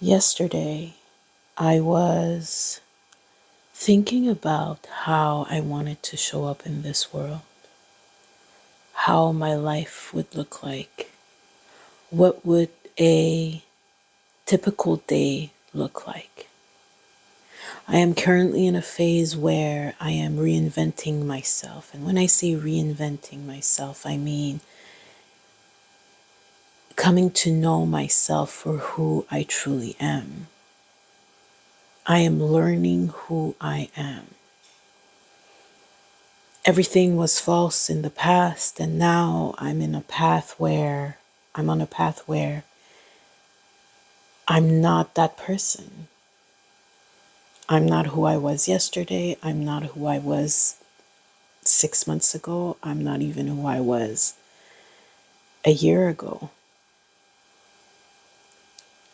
Yesterday, I was thinking about how I wanted to show up in this world, how my life would look like, what would a typical day look like. I am currently in a phase where I am reinventing myself. And when I say reinventing myself, I mean coming to know myself for who I truly am. I am learning who I am. Everything was false in the past, and now I'm on a path where I'm not that person. I'm not who I was yesterday. I'm not who I was 6 months ago. I'm not even who I was a year ago.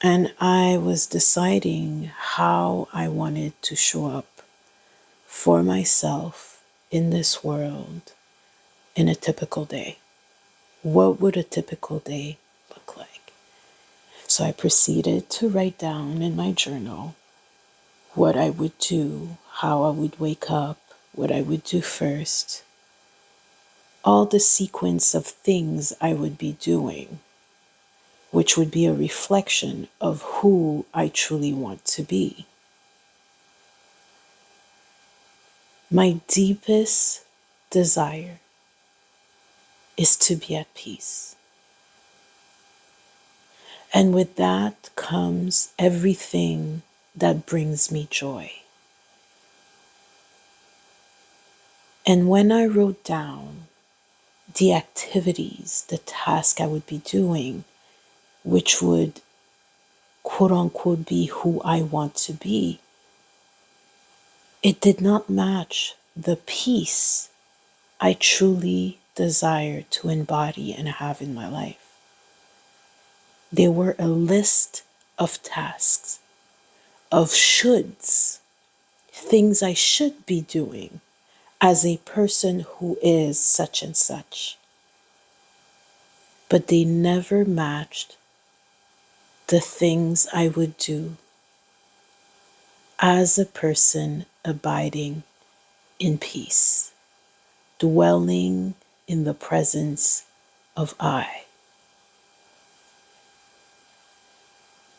And I was deciding how I wanted to show up for myself in this world in a typical day. What would a typical day look like? So I proceeded to write down in my journal what I would do, how I would wake up, what I would do first, all the sequence of things I would be doing, which would be a reflection of who I truly want to be. My deepest desire is to be at peace. And with that comes everything that brings me joy. And when I wrote down the activities, the task I would be doing, which would quote unquote be who I want to be, it did not match the peace I truly desire to embody and have in my life. They were a list of tasks, of shoulds, things I should be doing as a person who is such and such. But they never matched the things I would do as a person abiding in peace, dwelling in the presence of I.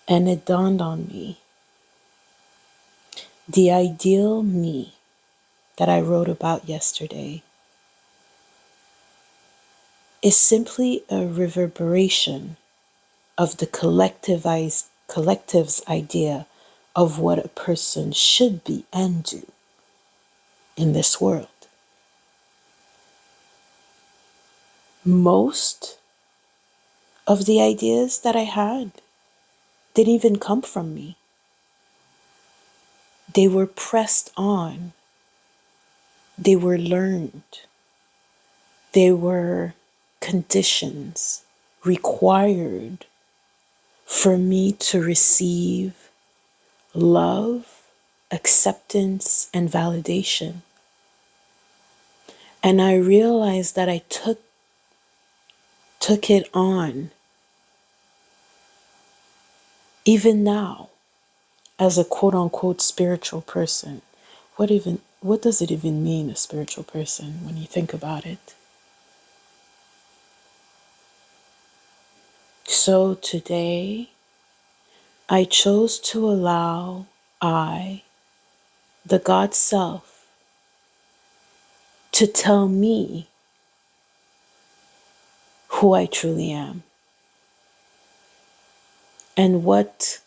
And it dawned on me, the ideal me that I wrote about yesterday is simply a reverberation of the collective's idea of what a person should be and do in this world. Most of the ideas that I had didn't even come from me. They were pressed on. They were learned. They were conditions required for me to receive love, acceptance, and validation. And I realized that I took it on even now as a quote unquote spiritual person. What does it even mean, a spiritual person, when you think about it? So today I chose to allow I, the God self, to tell me who I truly am and what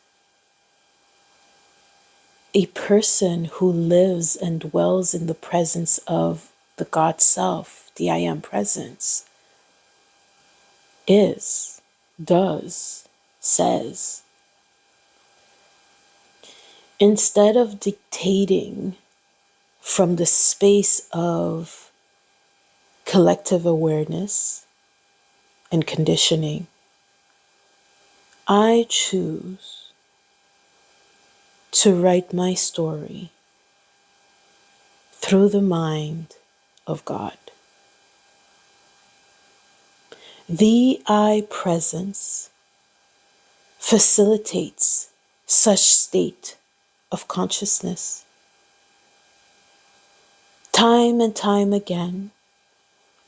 a person who lives and dwells in the presence of the God self, the I am presence, is, does, says. Instead of dictating from the space of collective awareness and conditioning, I choose to write my story through the mind of God. The I presence facilitates such state of consciousness. Time and time again,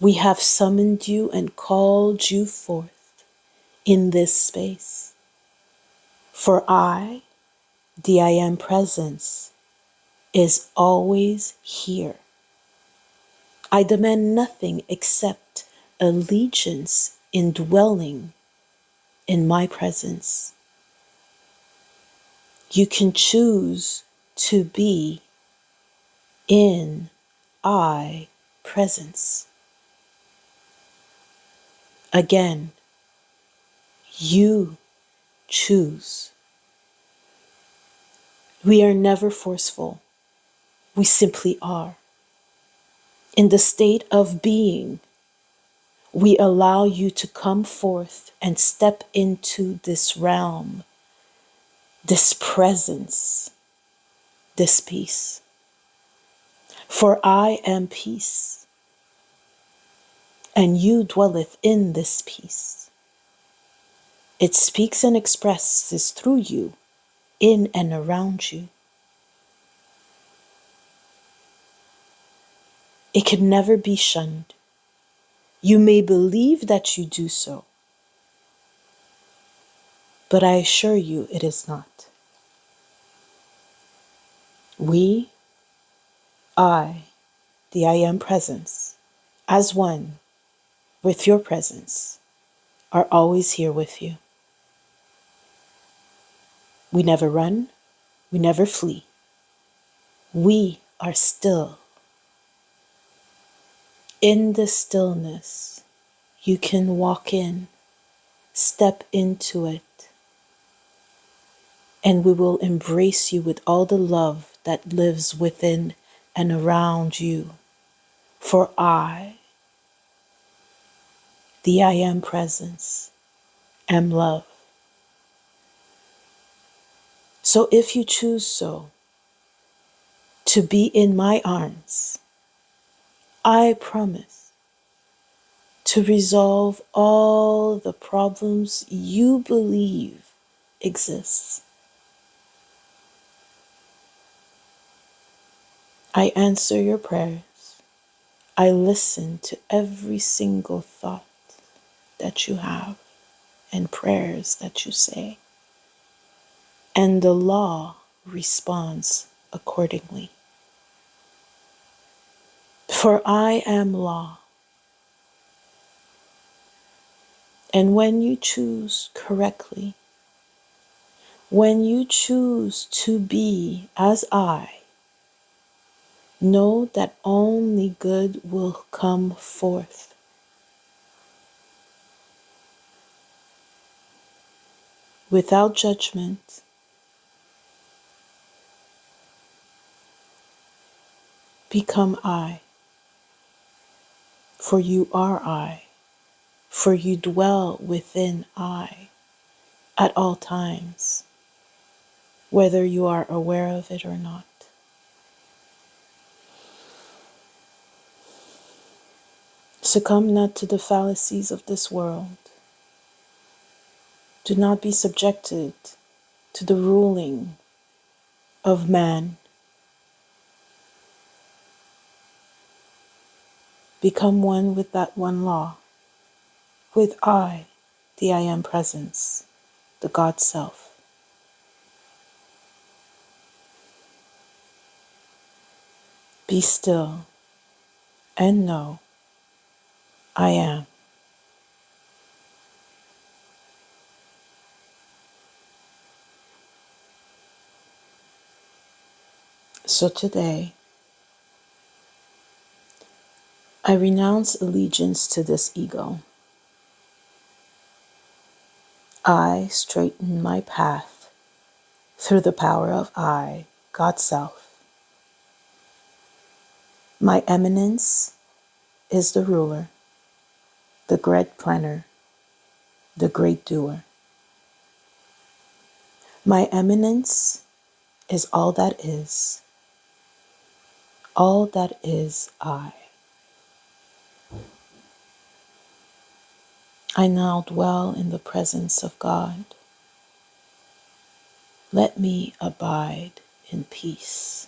we have summoned you and called you forth in this space. For I, the I Am Presence, is always here. I demand nothing except allegiance in dwelling in my presence. You can choose to be in I presence. Again, you choose. We are never forceful. We simply are. In the state of being, we allow you to come forth and step into this realm, this presence, this peace. For I am peace, and you dwelleth in this peace. It speaks and expresses through you, in and around you. It can never be shunned. You may believe that you do so, but I assure you it is not. We, I, the I Am Presence, as one with your presence, are always here with you. We never run, we never flee. We are still. In the stillness, you can walk in, step into it, and we will embrace you with all the love that lives within and around you. For I, the I Am Presence, am love. So if you choose so, to be in my arms, I promise to resolve all the problems you believe exists. I answer your prayers. I listen to every single thought that you have and prayers that you say. And the law responds accordingly. For I am law. And when you choose correctly, when you choose to be as I, know that only good will come forth. Without judgment, become I, for you are I, for you dwell within I at all times, whether you are aware of it or not. Succumb not to the fallacies of this world. Do not be subjected to the ruling of man. Become one with that one law, with I, the I Am Presence, the God Self. Be still and know I am. So today, I renounce allegiance to this ego. I straighten my path through the power of I, God Self. My eminence is the ruler, the great planner, the great doer. My eminence is all that is. All that is I. I now dwell in the presence of God. Let me abide in peace.